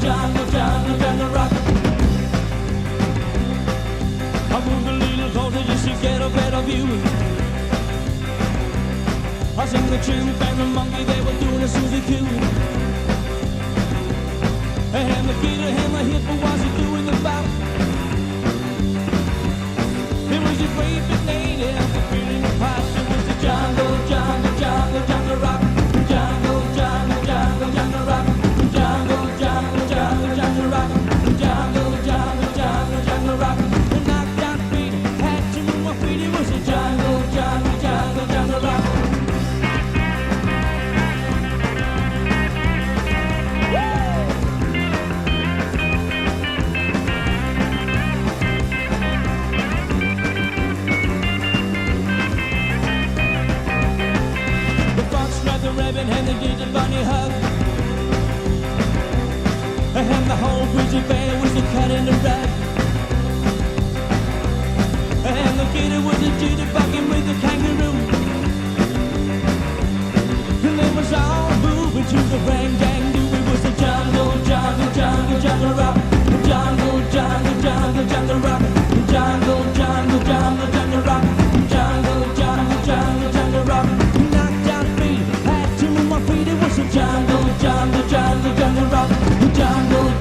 jungle rock. I moved a little closer just to get a better view. I sing the chimp and the monkey, they were doing a Suzy Q. And the gator and the hippo, was he doing the bout? It was a great big native, the feeling of passion was the jungle rock. Jungle rock. Jungle rock. Jungle rock. The knocked out beat had to move my feet, it was a jungle rock. The rabbit and they did a bunny hug, and the whole grizzly bear was a cut in the rug, and the gator was a jitterbugging with the kangaroo, and they was all moving to the bang gang do. It was a jungle rock. Jungle rock. Jungle rock. Jungle rock. Knocked out beat had to move my feet, it was a jungle rock. Jungle